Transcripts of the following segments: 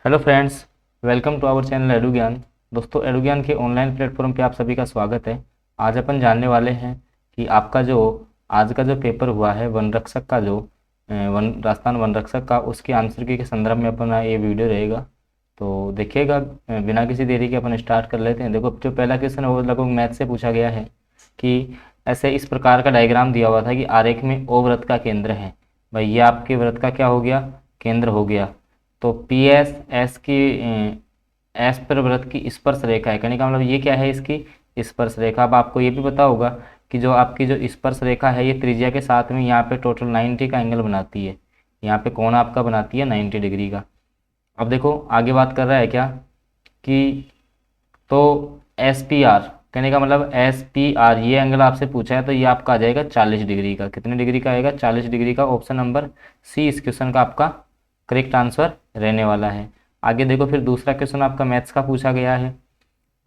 Hello friends, welcome to our channel Edu Gyan. दोस्तों, edu ज्ञान के ऑनलाइन प्लेटफॉर्म पे आप सभी का स्वागत है। आज अपन जानने वाले हैं कि आपका जो आज का जो पेपर हुआ है वन रक्षक का, जो वन राजस्थान वन रक्षक का, उसके आंसर की के संदर्भ में अपना ये वीडियो रहेगा। तो देखिएगा, बिना किसी देरी के अपन स्टार्ट कर लेते हैं। देखो, जो पहला क्वेश्चन है वो लगभग मैथ से पूछा गया है कि ऐसे इस प्रकार का डायग्राम दिया हुआ था कि आरेख में ओ वृत्त का केंद्र है। भाई, ये आपके वृत्त का क्या हो गया? केंद्र हो गया। तो पी एस एस की एस पर वृत्त की स्पर्श रेखा है। कहने का मतलब ये क्या है? इसकी स्पर्श रेखा। अब आपको ये भी पता होगा कि जो आपकी जो स्पर्श रेखा है ये त्रिज्या के साथ में यहाँ पे टोटल 90 का एंगल बनाती है। यहाँ पे कोण आपका बनाती है 90 डिग्री का। अब देखो आगे बात कर रहा है क्या कि तो एस पी आर, कहने का मतलब एस पी आर ये एंगल आपसे पूछा है तो ये आपका आ जाएगा 40 डिग्री का। कितने डिग्री का आएगा? 40 डिग्री का। ऑप्शन नंबर सी इस क्वेश्चन का आपका करेक्ट आंसर रहने वाला है। आगे देखो, फिर दूसरा क्वेश्चन आपका मैथ्स का पूछा गया है।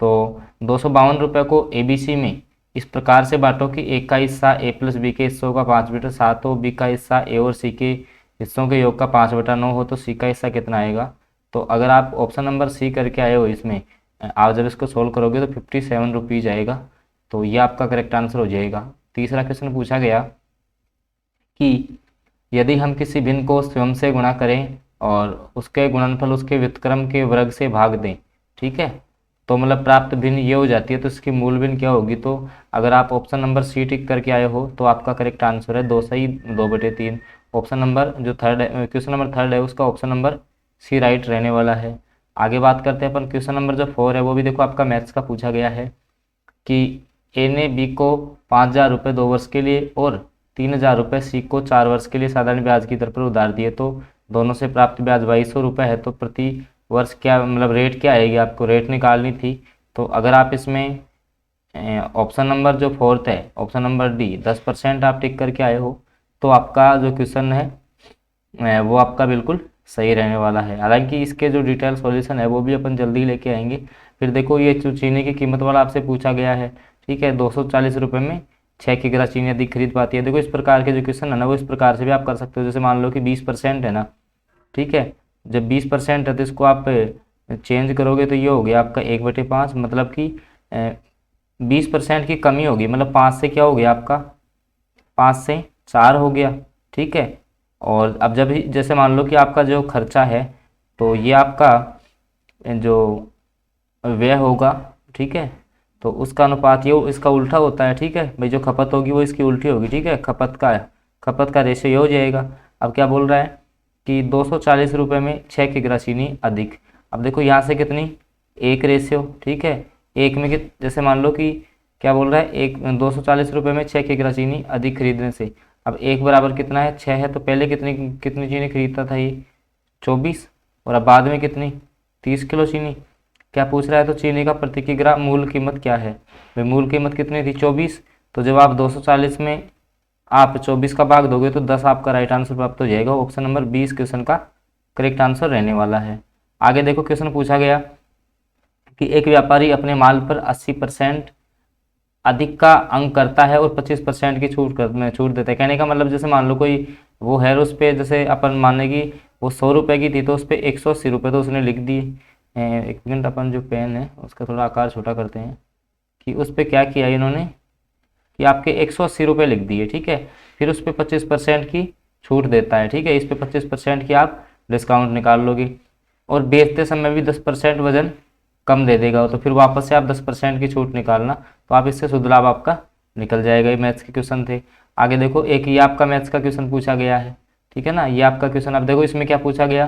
तो 252 रुपये को एबीसी में इस प्रकार से बांटो कि ए का हिस्सा ए प्लस बी के हिस्सों का 5/7 हो, बी का हिस्सा ए और सी के हिस्सों के योग का 5/9 हो, तो सी का हिस्सा कितना आएगा? तो अगर आप ऑप्शन नंबर सी करके आए हो इसमें, आप जब इसको सोल्व करोगे तो 57 रुपीज़ आएगा। तो ये आपका करेक्ट आंसर हो जाएगा। तीसरा क्वेश्चन पूछा गया कि यदि हम किसी भिन्न को स्वयं से गुणा करें और उसके गुणनफल उसके व्युत्क्रम के वर्ग से भाग दें, ठीक है, तो मतलब प्राप्त भिन्न ये हो जाती है, तो इसकी मूल भिन्न क्या होगी? तो अगर आप ऑप्शन नंबर सी टिक करके आए हो तो आपका करेक्ट आंसर है 2 सही 2/3। ऑप्शन नंबर जो थर्ड है, क्वेश्चन नंबर थर्ड है, उसका ऑप्शन नंबर सी राइट रहने वाला है। आगे बात करते हैं अपन, क्वेश्चन नंबर जो 4 है वो भी देखो आपका मैथ्स का पूछा गया है कि ए ने बी को 5,000 रुपये 2 वर्ष के लिए और 3,000 रुपये सी को 4 वर्ष के लिए साधारण ब्याज की दर पर उधार दिए, तो दोनों से प्राप्त ब्याज 2,200 रुपये है। तो प्रति वर्ष क्या मतलब रेट क्या आएगी? आपको रेट निकालनी थी। तो अगर आप इसमें ऑप्शन नंबर जो फोर्थ है, ऑप्शन नंबर डी 10% आप टिक करके आए हो तो आपका जो क्वेश्चन है वो आपका बिल्कुल सही रहने वाला है। हालांकि इसके जो डिटेल सॉल्यूशन है वो भी अपन जल्दी लेके आएंगे। फिर देखो, ये जो चीनी की कीमत वाला आपसे पूछा गया है, ठीक है, 240 रुपये में 6 किग्रा चीनी अधिक खरीद पाती है। देखो, इस प्रकार के जो क्वेश्चन है ना वो इस प्रकार से भी आप कर सकते हो। जैसे मान लो कि 20% है ना, ठीक है, जब 20% है तो इसको आप चेंज करोगे तो ये हो गया आपका 1/5, मतलब कि 20% की कमी होगी, मतलब 5 से क्या हो गया आपका? 5 से 4 हो गया, ठीक है। और अब जब जैसे मान लो कि आपका जो खर्चा है तो ये आपका जो व्यय होगा, ठीक है, तो उसका अनुपात ये इसका उल्टा होता है, ठीक है भाई। जो खपत होगी वो इसकी उल्टी होगी, ठीक है। खपत का रेशियो ये हो जाएगा। अब क्या बोल रहा है कि 240 रुपये में 6 किग्रा चीनी अधिक। अब देखो यहाँ से कितनी? एक रेशियो, ठीक है, एक में जैसे मान लो कि क्या बोल रहा है, 240 रुपये में 6 किग्रा चीनी अधिक खरीदने से। अब एक बराबर कितना है? 6 है, तो पहले कितनी कितनी चीनी खरीदता था ये? 24। और अब बाद में कितनी? 30 किलो चीनी। क्या पूछ रहा है? तो चीनी का प्रति किग्रा मूल कीमत क्या है? भाई, मूल कीमत कितनी थी? 24। तो जब आप 240 में आप 24 का भाग दोगे तो 10 आपका राइट आंसर प्राप्त हो जाएगा। ऑप्शन नंबर 20 क्वेश्चन का करेक्ट आंसर रहने वाला है। आगे देखो, क्वेश्चन पूछा गया कि एक व्यापारी अपने माल पर 80% अधिक का अंक करता है और 25% की छूट देता है। कहने का मतलब जैसे मान लो कोई वो है, उस पर जैसे अपन माने कि वो 100 रुपये की थी तो उस पर 180 रुपये तो उसने लिख दिए। एक मिनट, अपन जो पेन है उसका थोड़ा आकार छोटा करते हैं कि उस पर क्या किया इन्होंने कि आपके 180 रुपये लिख दिए, ठीक है। फिर उस पर 25% की छूट देता है, ठीक है। इस पर 25% की आप डिस्काउंट निकाल लोगे और बेचते समय भी 10% वजन कम दे देगा, तो फिर वापस से आप 10% की छूट निकालना, तो आप इससे शुद्ध लाभ आपका निकल जाएगा। ये मैथ्स के क्वेश्चन थे। आगे देखो, एक ये आपका मैथ्स का क्वेश्चन पूछा गया है, ठीक है ना, ये आपका क्वेश्चन। आप देखो इसमें क्या पूछा गया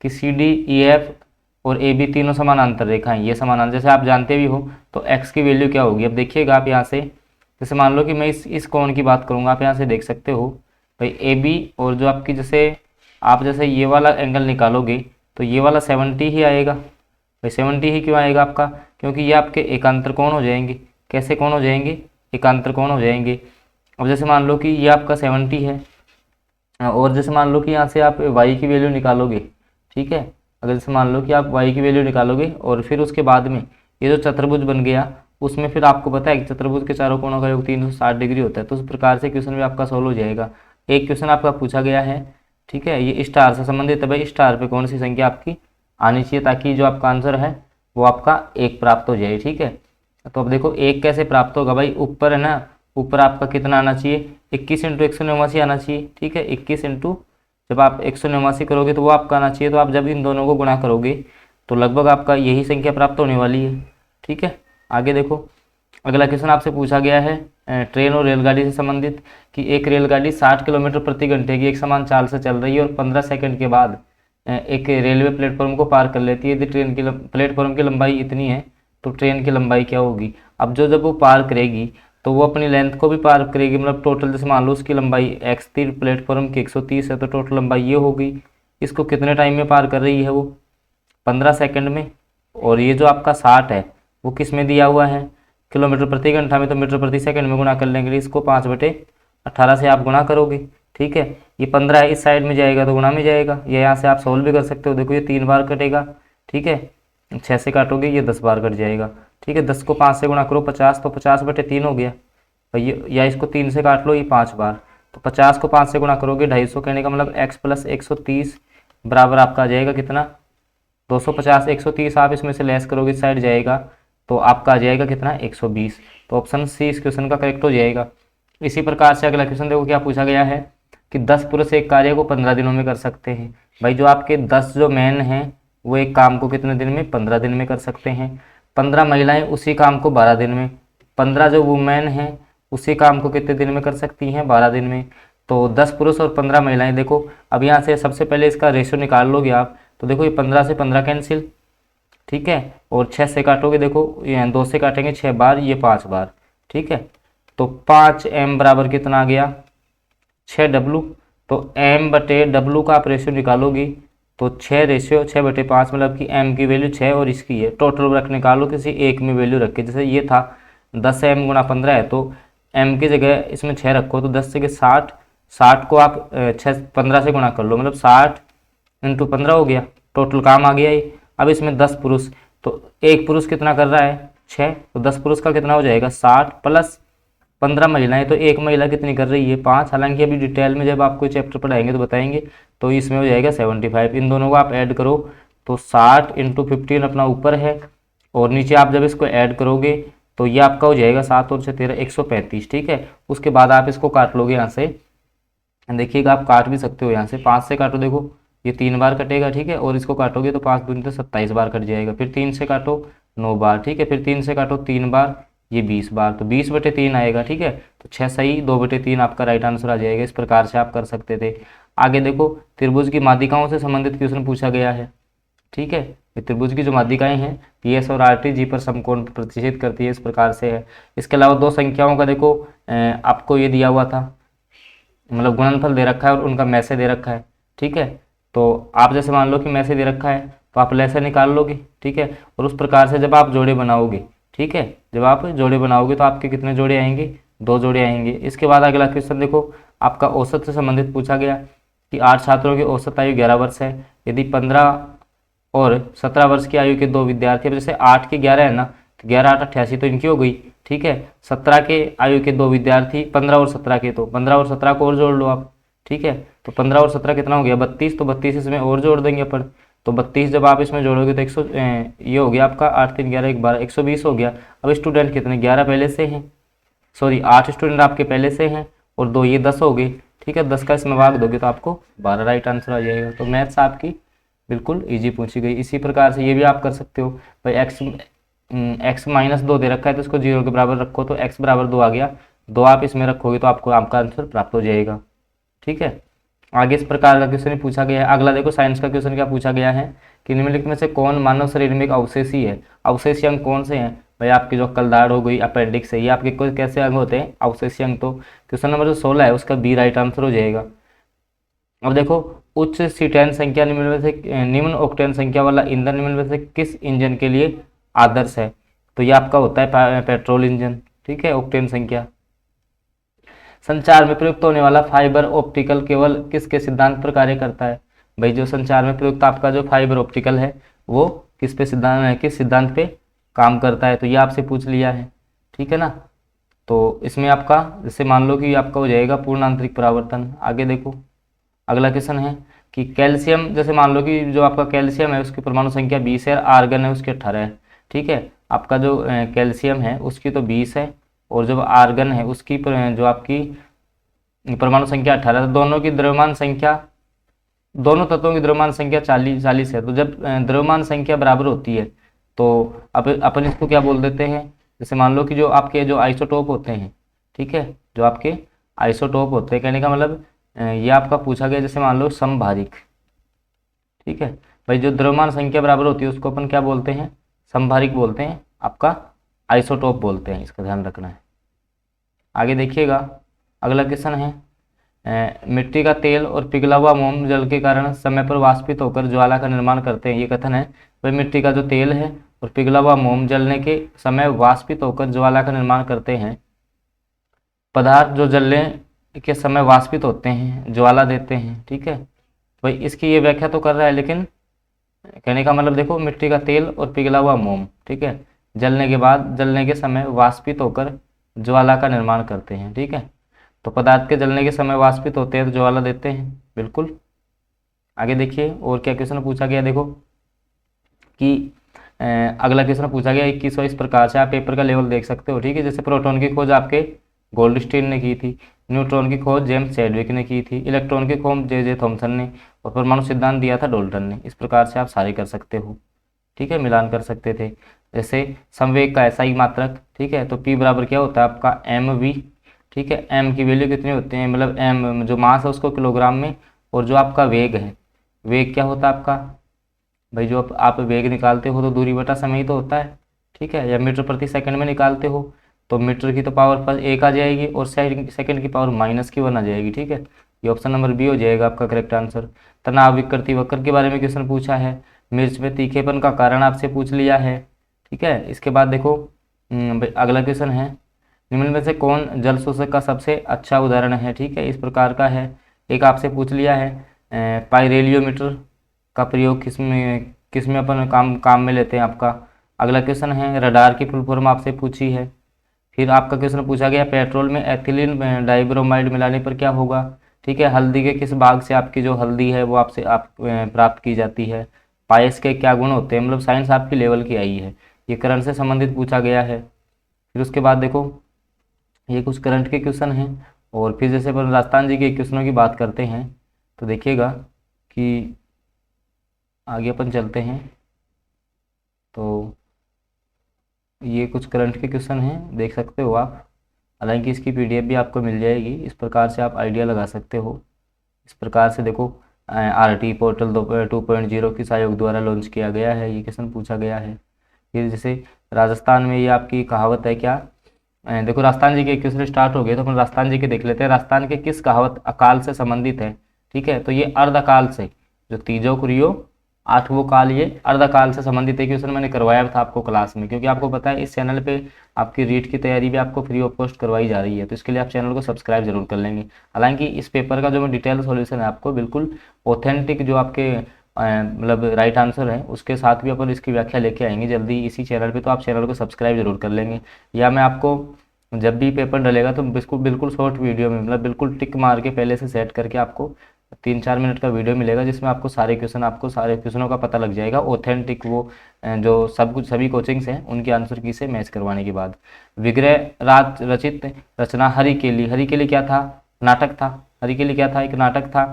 कि सी डी ई एफ और ए बी तीनों समानांतर रेखाएं, ये समानांतर, जैसे आप जानते भी हो तो एक्स की वैल्यू क्या होगी? अब देखिएगा आप यहाँ से, जैसे मान लो कि मैं इस कोण की बात करूँगा, आप यहाँ से देख सकते हो भाई ए बी, और जो आपकी जैसे आप जैसे ये वाला एंगल निकालोगे तो ये वाला 70 ही आएगा। भाई 70 ही क्यों आएगा आपका? क्योंकि ये आपके एकांतर कोण हो जाएंगे। कैसे कोण हो जाएंगे? एकांतर कोण हो जाएंगे। अब जैसे मान लो कि ये आपका 70 है और जैसे मान लो कि यहाँ से आप y की वैल्यू निकालोगे, ठीक है, अगर जैसे मान लो कि आप y की वैल्यू निकालोगे और फिर उसके बाद में ये जो चतुर्भुज बन गया उसमें फिर आपको पता है कि चतुर्भुज के चारों कोणों का योग 360 डिग्री होता है, तो उस प्रकार से क्वेश्चन भी आपका सोल्व हो जाएगा। एक क्वेश्चन आपका पूछा गया है, ठीक है, ये स्टार से संबंधित है। भाई स्टार पे कौन सी संख्या आपकी आनी चाहिए, ताकि जो आपका आंसर है वो आपका 1 प्राप्त हो जाए। ठीक है, तो अब देखो 1 कैसे प्राप्त होगा भाई, ऊपर है ना, ऊपर आपका कितना आना चाहिए, 21 इंटू 189 आना चाहिए। ठीक है, 21 इंटू जब आप 189 करोगे तो वो आपका आना चाहिए। तो आप जब इन दोनों को गुणा करोगे तो लगभग आपका यही संख्या प्राप्त होने वाली है। ठीक है, आगे देखो, अगला क्वेश्चन आपसे पूछा गया है ट्रेन और रेलगाड़ी से संबंधित, कि एक रेलगाड़ी 60 किलोमीटर प्रति घंटे की एक समान चाल से चल रही है और 15 सेकंड के बाद एक रेलवे प्लेटफॉर्म को पार कर लेती है। यदि ट्रेन की प्लेटफॉर्म की लंबाई इतनी है तो ट्रेन की लंबाई क्या होगी। अब जब वो पार करेगी तो वो अपनी लेंथ को भी पार करेगी, मतलब टोटल जैसे मान लो उसकी लंबाई x थी, प्लेटफॉर्म की 130 है, तो टोटल लंबाई ये होगी। इसको कितने टाइम में पार कर रही है वो, 15 सेकंड में। और ये जो आपका 60 है वो किस में दिया हुआ है, किलोमीटर प्रति घंटा में, तो मीटर प्रति सेकंड में गुणा कर लेंगे। इसको 5/18 से आप गुणा करोगे। ठीक है, ये 15 है, इस साइड में जाएगा तो गुणा में जाएगा, ये यहाँ से आप सोल्व भी कर सकते हो। देखो ये 3 बार कटेगा। ठीक है, 6 से काटोगे ये 10 बार कट जाएगा। ठीक है, 10 को 5 से गुणा करो 50, तो 50/3 हो गया। और ये या इसको 3 से काट लो, ये 5 बार, तो 50 को 5 से गुणा करोगे 250। कहने का मतलब x + 130 बराबर आपका आ जाएगा कितना, 250। 130 आप इसमें से लेस करोगे, इस साइड जाएगा तो आपका आ जाएगा कितना, 120। तो ऑप्शन सी इस क्वेश्चन का करेक्ट हो जाएगा। इसी प्रकार से अगला क्वेश्चन देखो क्या पूछा गया है, कि 10 पुरुष एक कार्य को 15 दिनों में कर सकते हैं। भाई जो आपके 10 जो मैन हैं वो एक काम को कितने दिन में, 15 दिन में कर सकते हैं। 15 महिलाएं उसी काम को 12 दिन में, 15 जो वुमेन हैं उसी काम को कितने दिन में कर सकती हैं, 12 दिन में। तो 10 पुरुष और 15 महिलाएं। देखो अब यहाँ से सबसे पहले इसका रेशियो निकाल लोगे आप, तो देखो ये 15 से 15 कैंसिल। ठीक है, और 6 से काटोगे, देखो ये 2 से काटेंगे 6 बार, ये 5 बार। ठीक है, तो 5m बराबर कितना आ गया, 6w। तो m/w का आप रेशियो निकालोगी तो 6/5, मतलब कि m की वैल्यू 6 और इसकी है, टोटल रख निकालो किसी एक में वैल्यू रख के। जैसे ये था 10m × 15 है, तो m की जगह इसमें 6 रखो, तो 10 से 60, 60 को आप 15 से गुणा कर लो, मतलब 60 × 15 हो गया, टोटल काम आ गया ये। अब इसमें 10 पुरुष, तो एक पुरुष कितना कर रहा है, 6, तो 10 पुरुष का कितना हो जाएगा, 60 + 15 महिलाएं, तो एक महिला कितनी कर रही है, 5। हालांकि अभी डिटेल में जब आपको चैप्टर पढ़ाएंगे तो बताएंगे। तो इसमें हो जाएगा 75। इन दोनों को आप ऐड करो तो 60 × 15 अपना ऊपर है, और नीचे आप जब इसको ऐड करोगे तो ये आपका हो जाएगा 7 और 6 13 135। ठीक है, उसके बाद आप इसको काट लोगे यहाँ से, देखिएगा आप काट भी सकते हो यहाँ से, 5 से काटो, देखो ये 3 बार कटेगा। ठीक है, और इसको काटोगे तो 5 दूनी तो 27 बार कट जाएगा। फिर 3 से काटो 9 बार। ठीक है, फिर 3 से काटो 3 बार, ये 20 बार, तो 20/3 आएगा। ठीक है, तो 6 सही, 2/3 आपका राइट आंसर आ जाएगा। इस प्रकार से आप कर सकते थे। आगे देखो, त्रिभुज की माध्यिकाओं से संबंधित क्वेश्चन पूछा गया है। ठीक है, ये त्रिभुज की जो माध्यिकाएं हैं PS और RT जी पर समकोण प्रतिष्ठित करती है, इस प्रकार से है। इसके अलावा दो संख्याओं का देखो आपको ये दिया हुआ था, मतलब गुणनफल दे रखा है और उनका मैसे दे रखा है। ठीक है, तो आप जैसे मान लो कि मैसे दे रखा है तो आप लैसे निकाल लोगे। ठीक है, और उस प्रकार से जब आप जोड़े बनाओगे, ठीक है, जब आप जोड़े बनाओगे तो आपके कितने जोड़े आएंगे, 2 जोड़े आएंगे। इसके बाद अगला क्वेश्चन देखो, आपका औसत से संबंधित पूछा गया कि 8 छात्रों की औसत आयु 11 वर्ष है। यदि 15 और 17 वर्ष की आयु के 2 विद्यार्थी, अब जैसे 8 के 11 है ना, तो 11 8 88 तो इनकी हो गई। ठीक है, 17 के आयु के 2 विद्यार्थी, 15 और 17 के, तो 15 और 17 को और जोड़ लो आप। ठीक है, तो 15 और 17 कितना हो गया, 32, तो 32 इसमें और जोड़ देंगे अपन। तो 32 जब आप इसमें जोड़ोगे तो 100 ये हो गया आपका 8 3 11 1 12, 120 हो गया। अब स्टूडेंट कितने, 11 पहले से हैं, सॉरी 8 स्टूडेंट आपके पहले से हैं, और 2 ये 10 हो गए। ठीक है, 10 का इसमें भाग दोगे तो आपको 12 राइट आंसर आ जाएगा। तो मैथ्स आपकी बिल्कुल इजी पूछी गई। इसी प्रकार से ये भी आप कर सकते हो भाई, x -2 दे रखा है तो इसको 0 के बराबर रखो, तो x = 2 आ गया, 2 आप इसमें रखोगे तो आपको आपका आंसर प्राप्त हो जाएगा। ठीक है, आगे इस प्रकार का क्वेश्चन पूछा गया है। अगला देखो, साइंस का क्वेश्चन क्या पूछा गया है कि निम्नलिखित में से कौन मानव शरीर में एक अवशेषी है। अवशेषी अंग कौन से हैं भाई, आपकी जो कलदाड़ हो गई, अपेंडिक्स है, ये आपके कोई कैसे अंग होते हैं, अवशेषी अंग। तो क्वेश्चन नंबर जो 16 है उसका बी राइट आंसर हो जाएगा। अब देखो, उच्च C10 संख्या निम्न में से निम्न ऑक्टेन संख्या वाला ईंधन निम्न में से किस इंजन के लिए आदर्श है। तो ये आपका होता है पेट्रोल इंजन। ठीक है, ऑक्टेन संख्या। संचार में प्रयुक्त होने वाला फाइबर ऑप्टिकल केवल किसके सिद्धांत पर कार्य करता है। भाई जो संचार में प्रयुक्त आपका जो फाइबर ऑप्टिकल है वो किस सिद्धांत पे काम करता है, तो ये आपसे पूछ लिया है। ठीक है ना, तो इसमें आपका जैसे मान लो कि आपका हो जाएगा पूर्ण आंतरिक परावर्तन। आगे देखो, अगला क्वेश्चन है कि कैल्शियम, जैसे मान लो कि जो आपका कैल्शियम है उसकी परमाणु संख्या 20 है, आर्गन है उसकी 18 है। ठीक है, आपका जो कैल्शियम है उसकी तो 20 है, और जो आर्गन है उसकी जो आपकी परमाणु संख्या 18 है। दोनों की द्रव्यमान संख्या, दोनों तत्वों की द्रव्यमान संख्या 40 है। तो जब द्रव्यमान संख्या बराबर होती है तो अपन इसको क्या बोल देते हैं, जैसे मान लो कि जो आपके जो आइसोटोप होते हैं, ठीक है, जो आपके आइसोटोप होते हैं, कहने का मतलब ये आपका पूछा गया, जैसे मान लो समभारिक। ठीक है भाई, जो द्रव्यमान संख्या बराबर होती है उसको अपन क्या बोलते हैं, समभारिक बोलते हैं, आपका आइसोटोप बोलते हैं, इसका ध्यान रखना है। आगे देखिएगा, अगला क्वेश्चन है, मिट्टी का तेल और पिघला हुआ मोम जल के कारण समय पर वाष्पित होकर ज्वाला का निर्माण करते हैं। ये कथन है भाई, मिट्टी का जो तेल है और पिघला हुआ मोम जलने के समय वाष्पित होकर ज्वाला का निर्माण करते हैं। पदार्थ जो जलने के समय वाष्पित होते हैं, ज्वाला देते हैं। ठीक है भाई, इसकी ये व्याख्या तो कर रहा है, लेकिन कहने का मतलब देखो, मिट्टी का तेल और पिघला हुआ मोम, ठीक है, जलने के बाद, जलने के समय वाष्पित होकर ज्वाला का निर्माण करते हैं। ठीक है, तो पदार्थ के जलने के समय वाष्पित होते हैं तो ज्वाला देते हैं, बिल्कुल। आगे देखिए और क्या क्वेश्चन पूछा गया, देखो कि अगला क्वेश्चन पूछा गया 21वां, इस प्रकार से आप पेपर का लेवल देख सकते हो। ठीक है, जैसे प्रोटॉन की खोज आपके गोल्डस्टीन ने की थी, न्यूट्रॉन की खोज जेम्स चैडविक ने की थी, इलेक्ट्रॉन की खोज जे थॉमसन ने, और परमाणु सिद्धांत दिया था डाल्टन ने। इस प्रकार से आप सारे कर सकते हो। ठीक है, मिलान कर सकते थे। जैसे संवेग का ऐसा ही मात्रक, ठीक है, तो P बराबर क्या होता है आपका mv। ठीक है, m की वैल्यू कितनी होती है, मतलब m जो मास है उसको किलोग्राम में, और जो आपका वेग है, वेग क्या होता है आपका भाई, जो आप वेग निकालते हो तो दूरी बटा समय ही तो होता है। ठीक है, या मीटर प्रति सेकंड में निकालते हो तो मीटर की तो पावर पर 1 आ जाएगी, और सेकंड की पावर -1 आ जाएगी। ठीक है, ये ऑप्शन नंबर बी हो जाएगा आपका करेक्ट आंसर। तनाव विकृति वक्र के बारे में क्वेश्चन पूछा है। मिर्च में तीखेपन का कारण आपसे पूछ लिया है। ठीक है, इसके बाद देखो अगला क्वेश्चन है, निम्न में से कौन जल शोषक का सबसे अच्छा उदाहरण है। ठीक है, इस प्रकार का है, एक आपसे पूछ लिया है पाइरेलियोमीटर का प्रयोग किस में अपन काम में लेते हैं आपका। अगला क्वेश्चन है रडार की फुल फॉर्म आपसे पूछी है। फिर आपका क्वेश्चन पूछा गया पेट्रोल में एथिलीन डाइब्रोमाइड मिलाने पर क्या होगा। ठीक है, हल्दी के किस भाग से आपकी जो हल्दी है वो आपसे प्राप्त की जाती है। पायस के क्या गुण होते हैं, मतलब साइंस आपकी लेवल की आई है, ये करंट से संबंधित पूछा गया है। फिर उसके बाद देखो ये कुछ करंट के क्वेश्चन हैं, और फिर जैसे अपन राजस्थान जी के क्वेश्चनों की बात करते हैं तो देखिएगा कि आगे अपन चलते हैं, तो ये कुछ करंट के क्वेश्चन हैं, देख सकते हो आप। हालांकि इसकी पीडीएफ भी आपको मिल जाएगी, इस प्रकार से आप आइडिया लगा सकते हो। इस प्रकार से देखो आरटी पोर्टल 2.0 की सहयोग द्वारा लॉन्च किया गया है, ये क्वेश्चन पूछा गया है। फिर जैसे राजस्थान में ये आपकी कहावत है क्या, देखो राजस्थान जी के क्वेश्चन स्टार्ट हो गए तो अपन राजस्थान जी के देख लेते हैं। राजस्थान के किस कहावत अकाल से संबंधित है। ठीक है, तो ये अर्धकाल से, जो तीजो कुरियो आठवों काल, ये अर्धकाल से संबंधित है। क्वेश्चन मैंने करवाया था आपको क्लास में, क्योंकि आपको पता है इस चैनल पे आपकी रीट की तैयारी भी आपको फ्री ऑफ कॉस्ट करवाई जा रही है, तो इसके लिए आप चैनल को सब्सक्राइब जरूर कर लेंगे। हालांकि इस पेपर का जो मैं डिटेल सॉल्यूशन है आपको बिल्कुल ऑथेंटिक, जो आपके मतलब राइट आंसर है उसके साथ भी अपन इसकी व्याख्या लेके आएंगे जल्दी इसी चैनल पे, तो आप चैनल को सब्सक्राइब जरूर कर लेंगे। या मैं आपको जब भी पेपर डलेगा तो बिल्कुल शॉर्ट वीडियो में, मतलब बिल्कुल टिक मार के पहले से सेट करके आपको 3-4 मिनट का वीडियो मिलेगा, जिसमें आपको सारे क्वेश्चनों का पता लग जाएगा ऑथेंटिक, वो जो सभी कोचिंग्स हैं उनके आंसर की से मैच करवाने के बाद। विग्रह राज रचित रचना हरिकेली क्या था, नाटक था। हरिकेली क्या था, एक नाटक था।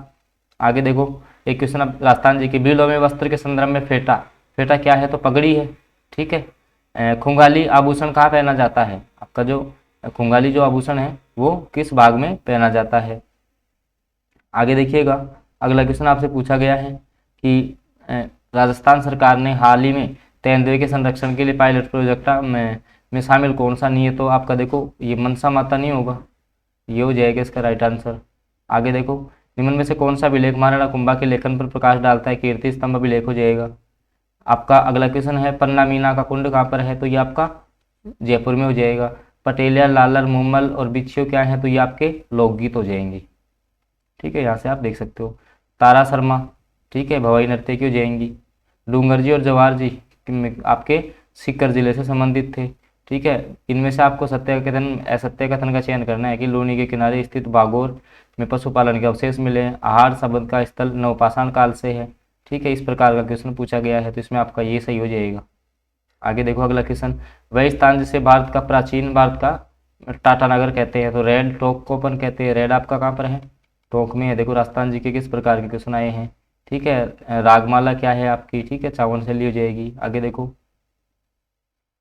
आगे देखो एक क्वेश्चन अब राजस्थान जी के, बिलों में वस्त्र के संदर्भ में फेटा, फेटा क्या है, तो पगड़ी है। ठीक है, खुंगाली आभूषण कहाँ पहना जाता है, आपका जो खुंगाली जो आभूषण है वो किस भाग में पहना जाता है। आगे देखिएगा अगला क्वेश्चन आपसे पूछा गया है कि राजस्थान सरकार ने हाल ही में तेंदुए के संरक्षण के लिए पायलट प्रोजेक्ट में शामिल कौन सा नहीं है, तो आपका देखो ये मनसा माता नहीं होगा, ये हो जाएगा इसका राइट आंसर। आगे देखो निम्न में से कौन सा अभिलेख महाराणा कुंभा के लेखन पर प्रकाश डालता है, कीर्ति स्तंभ अभिलेख हो जाएगा। आपका अगला क्वेश्चन है पन्ना मीना का कुंड कहाँ पर है, तो ये आपका जयपुर में हो जाएगा। पटेलिया लालर मुमल और बिच्छू क्या है, तो ये आपके लोकगीत हो जाएंगे। ठीक है, यहाँ से आप देख सकते हो। तारा शर्मा, ठीक है, भवाई नृत्य की हो जाएंगी। डूंगर जी और जवाहर जी आपके सीकर जिले से संबंधित थे। ठीक है। इनमें से आपको सत्य कथन असत्य कथन का चयन करना है कि लूनी के किनारे स्थित बागोर में पशुपालन के अवशेष मिले हैं, आहार शब्द का स्थल नवपाषाण काल से है। ठीक है, इस प्रकार का क्वेश्चन पूछा गया है, तो इसमें आपका ये सही हो जाएगा। आगे देखो अगला क्वेश्चन, वह स्थान जिसे भारत का प्राचीन भारत का टाटानगर कहते हैं, तो रेड टोक को अपन कहते हैं। रेड आपका कहाँ पर है, टोक में है। देखो राजस्थान जी के किस प्रकार के क्वेश्चन आए हैं। ठीक है, रागमाला क्या है आपकी, ठीक है, चावन शैली हो जाएगी। आगे देखो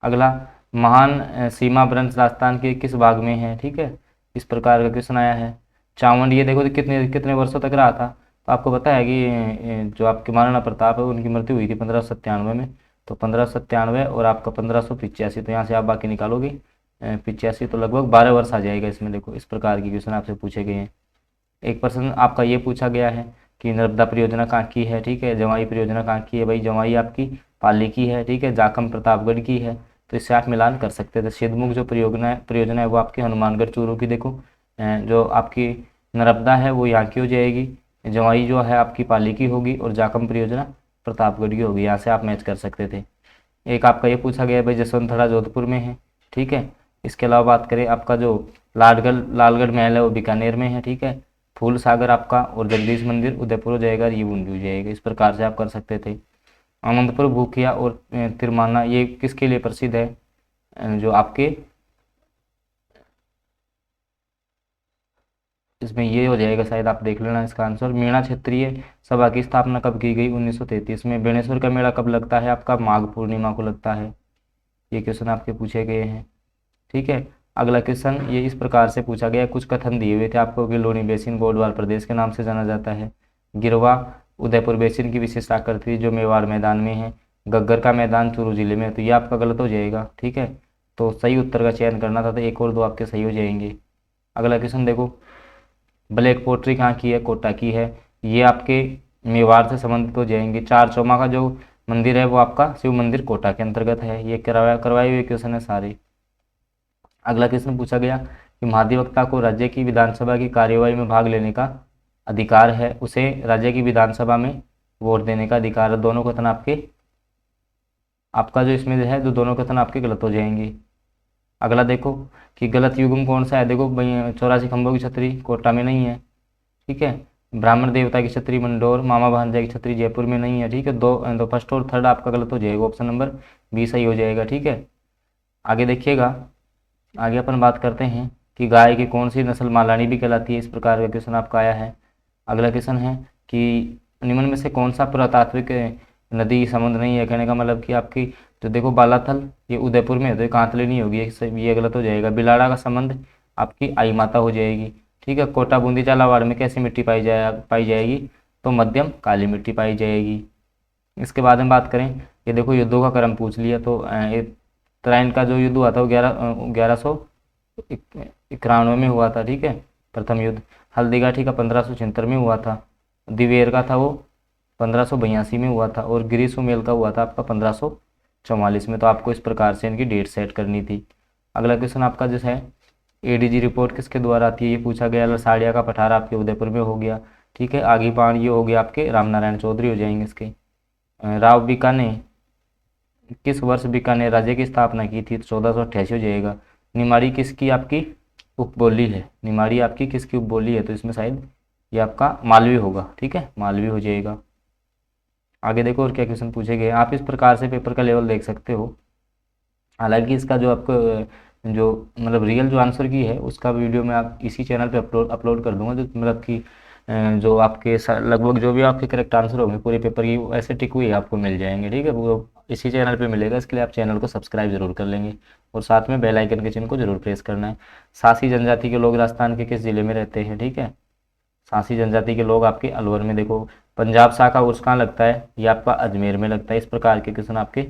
अगला, महान सीमा व्रंश राजस्थान के किस भाग में है, ठीक है, इस प्रकार का क्वेश्चन आया है। चावंड ये देखो कितने कितने वर्षों तक रहा था, तो आपको पता है कि जो आपके महाराणा प्रताप है उनकी मृत्यु हुई थी 1597 में, तो 1597 और आपका 1585, तो यहाँ से आप बाकी निकालोगे 85, तो लगभग 12 वर्ष आ जाएगा इसमें। देखो इस प्रकार के क्वेश्चन आपसे पूछे गए हैं। एक प्रश्न आपका ये पूछा गया है कि नर्मदा परियोजना कहाँ की है, ठीक है, जवाई परियोजना कहाँ की है, भाई जवाई आपकी पाली की है, ठीक है, जाखम प्रतापगढ़ की है, तो इससे आप मिलान कर सकते थे। सिद्धमुख जो परियोजना है वो आपकी हनुमानगढ़ चूरू की। देखो जो आपकी नर्मदा है वो यहाँ की हो जाएगी, जवाई जो है आपकी पाली की होगी, और जाखम परियोजना प्रतापगढ़ की होगी। यहाँ से आप मैच कर सकते थे। एक आपका ये पूछा गया है भाई जसवंतरा जोधपुर में है, ठीक है। इसके अलावा बात करें आपका जो लालगढ़ महल है वो बीकानेर में है, ठीक है। फूल सागर आपका और जगदीश मंदिर उदयपुर हो जाएगा, ये बूंदी हो जाएगा। इस प्रकार से आप कर सकते थे। आनंदपुर भूखिया और तिरमाना ये किसके लिए प्रसिद्ध है, जो आपके इसमें ये हो जाएगा, शायद आप देख लेना इसका आंसर। मीणा क्षेत्रीय सभा की स्थापना कब की गई, 1933 में। बेणेश्वर का मेला कब लगता है, आपका माघ पूर्णिमा को लगता है। ये क्वेश्चन आपके पूछे गए हैं, ठीक है। अगला क्वेश्चन ये इस प्रकार से पूछा गया, कुछ कथन दिए हुए थे आपको कि लूनी बेसिन गोडवाल प्रदेश के नाम से जाना जाता है। गिरवा उदयपुर बेसिन की विशेष आकृति जो मेवाड़ मैदान में है। गग्गर का मैदान चूरू जिले में है, तो ये आपका गलत हो जाएगा, ठीक है। तो सही उत्तर का चयन करना था, तो एक और दो आपके सही हो जाएंगे। अगला क्वेश्चन देखो, ब्लैक पोट्री कहाँ की है, कोटा की है। ये आपके मेवाड़ से संबंधित हो जाएंगे। चार चौमा का जो मंदिर है वो आपका शिव मंदिर कोटा के अंतर्गत है। ये करवाए हुए क्वेश्चन है सारे। अगला क्वेश्चन पूछा गया कि महाधिवक्ता को राज्य की विधानसभा की कार्यवाही में भाग लेने का अधिकार है, उसे राज्य की विधानसभा में वोट देने का अधिकार है। दोनों कथन आपका जो इसमें है, जो दोनों कथन आपके गलत हो जाएंगे। अगला देखो कि गलत युग्म कौन सा है। देखो 84 खंभों की छतरी कोटा में नहीं है, ठीक है। ब्राह्मण देवता की छतरी मंडोर, मामा भांजा की छतरी जयपुर में नहीं है, ठीक है। दो फर्स्ट और थर्ड आपका गलत हो जाएगा, ऑप्शन नंबर बी सही हो जाएगा, ठीक है। आगे देखिएगा, आगे अपन बात करते हैं कि गाय की कौन सी नस्ल मालानी भी कहलाती है। इस प्रकार का क्वेश्चन आपका आया है। अगला क्वेश्चन है कि निम्न में से कौन सा पुरातात्विक नदी समुद्र नहीं है। कहने का मतलब कि आपकी जो देखो बालाथल ये उदयपुर में है, तो ये कांतले नहीं होगी, ये गलत हो जाएगा। बिलाड़ा का संबंध आपकी आई माता हो जाएगी, ठीक है। कोटा बूंदी झालावाड़ में कैसी मिट्टी पाई जाएगी, तो मध्यम काली मिट्टी पाई जाएगी। इसके बाद में बात करें, ये देखो युद्धों का क्रम पूछ लिया, तो तराइन का जो युद्ध हुआ था वो 1191 में हुआ था, ठीक है, प्रथम युद्ध। हल्दीघाटी का 1576 में हुआ था। दिवेर का था वो 1582 में हुआ था, और गिरी सुमेल का हुआ था आपका 1544 में। तो आपको इस प्रकार से इनकी डेट सेट करनी थी। अगला क्वेश्चन आपका जो है, एडीजी रिपोर्ट किसके द्वारा आती है, ये पूछा गया। लसाड़िया का पठार आपके उदयपुर में हो गया, ठीक है। आगे बाण ये हो गया आपके रामनारायण चौधरी हो जाएंगे इसके। राव बीका ने किस वर्ष बीकानेर राज्य की स्थापना की थी, 1488 हो जाएगा। निमाड़ी किसकी आपकी उपबोली है, निमाड़ी आपकी किसकी उपबोली है, तो इसमें शायद ये आपका मालवी होगा, ठीक है, मालवी हो जाएगा। आगे देखो और क्या क्वेश्चन पूछे गए। आप इस प्रकार से पेपर का लेवल देख सकते हो। हालांकि इसका जो आपको जो मतलब रियल जो आंसर की है उसका वीडियो मैं आप इसी चैनल पे अपलोड कर दूंगा, जो मतलब कि जो आपके लगभग जो भी आपके करेक्ट आंसर होंगे पूरे पेपर की ऐसे टिक हुए आपको मिल जाएंगे, ठीक है। वो इसी चैनल पे मिलेगा, इसके लिए आप चैनल को सब्सक्राइब जरूर कर लेंगे, और साथ में बेल आइकन के चिन्ह को जरूर प्रेस करना है। सासी जनजाति के लोग राजस्थान के किस जिले में रहते हैं, ठीक है। सासी जनजाति के लोग आपके अलवर में। देखो पंजाब शाह उर्स कहाँ लगता है, ये आपका अजमेर में लगता है। इस प्रकार के क्वेश्चन आपके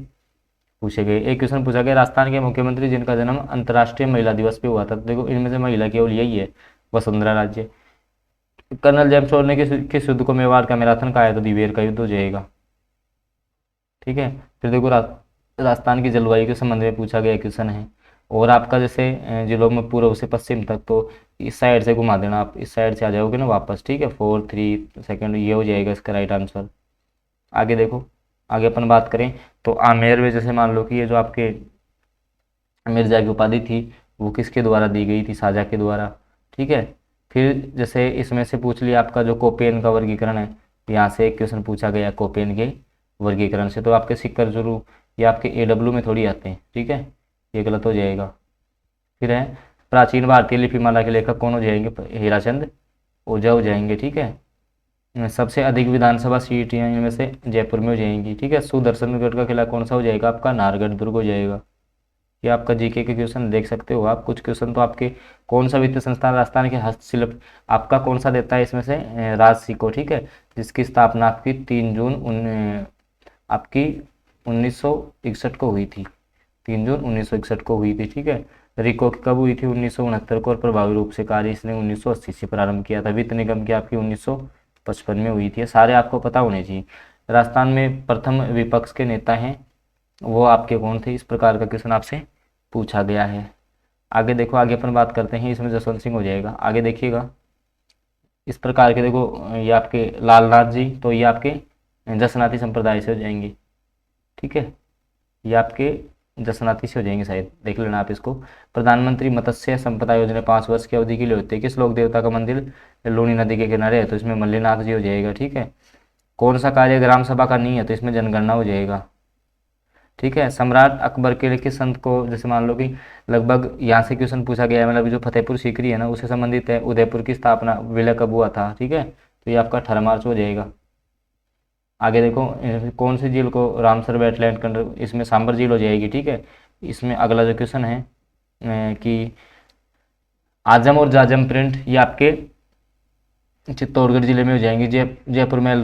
पूछे गए। एक क्वेश्चन पूछा गया, राजस्थान के मुख्यमंत्री जिनका जन्म अंतर्राष्ट्रीय महिला दिवस पे हुआ था, तो देखो इनमें से महिला केवल यही है, वसुंधरा राजे। कर्नल जेम्स ने किस युद्ध को मेवाड़ का मैराथन कहा है, तो दिवेर का युद्ध हो जाएगा, ठीक है। फिर देखो राजस्थान की जलवायु के संबंध में पूछा गया क्वेश्चन है। और आपका जैसे जिलों में पूर्व से पश्चिम तक, तो इस साइड से घुमा देना, आप इस साइड से आ जाओगे ना वापस, ठीक है। 4 3 सेकेंड ये हो जाएगा इसका राइट आंसर। आगे देखो, आगे अपन बात करें तो आमेर में जैसे मान लो कि ये जो आपके मिर्जा की उपाधि थी वो किसके द्वारा दी गई थी? शाहजहाँ के द्वारा। ठीक है। फिर जैसे इसमें से पूछ लिया आपका जो कोपेन का वर्गीकरण है, यहाँ से एक क्वेश्चन पूछा गया कोपेन के वर्गीकरण से, तो आपके सिक्कर जरूर ये आपके AW में थोड़ी आते हैं। ठीक है, ये गलत हो जाएगा। फिर है प्राचीन भारतीय लिपिमाला के लेखक कौन हो जाएंगे? हीराचंद ओझा हो जाएंगे। ठीक है। सबसे अधिक विधानसभा सीट इनमें से जयपुर में हो जाएंगी। ठीक है। सुदर्शनगढ़ का किला कौन सा हो जाएगा? आपका नाहरगढ़ दुर्ग हो जाएगा। ये आपका जीके के क्वेश्चन देख सकते हो आप। कुछ क्वेश्चन तो आपके कौन सा वित्तीय संस्थान राजस्थान के हस्तशिल्प आपका कौन सा देता है इसमें से? राजसिको। ठीक है, जिसकी स्थापना आपकी 3 जून आपकी 1961 को हुई थी। 3 जून 1961 को हुई थी। ठीक है। रिको की कब हुई थी? 1969 को, और प्रभावी रूप से कार्य इसने 1980 से प्रारंभ किया था। वित्त निगम की आपकी 1955 में हुई थी। सारे आपको पता होने चाहिए। राजस्थान में प्रथम विपक्ष के नेता हैं वो आपके कौन थे? इस प्रकार का क्वेश्चन आपसे पूछा गया है। आगे देखो, आगे अपन बात करते हैं, इसमें जसवंत सिंह हो जाएगा। आगे देखिएगा इस प्रकार के, देखो ये आपके लालनाथ जी, तो ये आपके जसनाती संप्रदाय से हो जाएंगे। ठीक है, ये आपके जसनाती से हो जाएंगे शायद, देख लेना आप इसको। प्रधानमंत्री मत्स्य संपदा योजना 5 वर्ष की अवधि के लिए होती है। किस लोक देवता का मंदिर लूनी नदी के किनारे है? तो इसमें मल्लीनाथ जी हो जाएगा। ठीक है। कौन सा कार्य ग्राम सभा का नहीं है? तो इसमें जनगणना हो जाएगा। ठीक है। सम्राट अकबर के लिखित संत को, जैसे मान लो कि लगभग यहाँ से क्वेश्चन पूछा गया है, मतलब जो फतेहपुर सीकरी है ना उससे संबंधित है, उदयपुर की स्थापना विलय कब हुआ था? ठीक है, तो ये आपका 18 मार्च हो जाएगा। आगे देखो कौन सी झील को रामसर वेटलैंड के अंडर, इसमें सांबर झील हो जाएगी। ठीक है। इसमें अगला जो क्वेश्चन है कि आजम और जाजम प्रिंट ये आपके चित्तौड़गढ़ जिले में हो जाएंगी। जयपुर में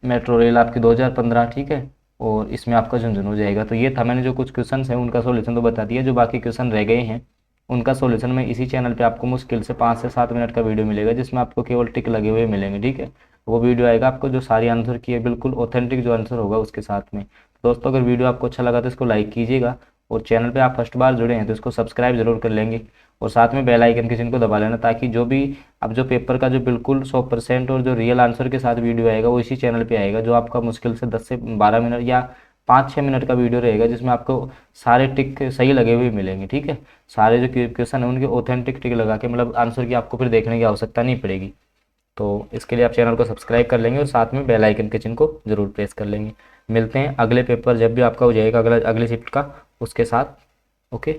मेट्रो रेल आपकी 2015। ठीक है, और इसमें आपका झुंझुनू हो जाएगा। तो ये था, मैंने जो कुछ क्वेश्चन हैं उनका सॉल्यूशन तो बता दिया। जो बाकी क्वेश्चन रह गए हैं उनका सॉल्यूशन में इसी चैनल पे आपको मुश्किल से 5 से 7 मिनट का वीडियो मिलेगा, जिसमें आपको केवल टिक लगे हुए मिलेंगे। ठीक है, वो वीडियो आएगा आपको जो सारी आंसर की है, बिल्कुल ऑथेंटिक जो आंसर होगा उसके साथ में। दोस्तों अगर वीडियो आपको अच्छा लगा तो इसको लाइक कीजिएगा, और चैनल पे आप फर्स्ट बार जुड़े हैं तो इसको सब्सक्राइब जरूर कर लेंगे, और साथ में बेल आइकन के चिन्ह को दबा लेना, ताकि जो भी अब जो पेपर का जो बिल्कुल 100% और जो रियल आंसर के साथ वीडियो आएगा वो इसी चैनल पे आएगा, जो आपका मुश्किल से 10 से 12 मिनट या 5-6 मिनट का वीडियो रहेगा, जिसमें आपको सारे टिक सही लगे हुए मिलेंगे। ठीक है, सारे जो क्वेश्चन है उनके ऑथेंटिक टिक लगा के, मतलब आंसर की आपको फिर देखने की आवश्यकता नहीं पड़ेगी। तो इसके लिए आप चैनल को सब्सक्राइब कर लेंगे और साथ में बेल आइकन के चिन्ह को जरूर प्रेस कर लेंगे। मिलते हैं अगले पेपर जब भी आपका हो जाएगा अगली शिफ्ट का उसके साथ। ओके।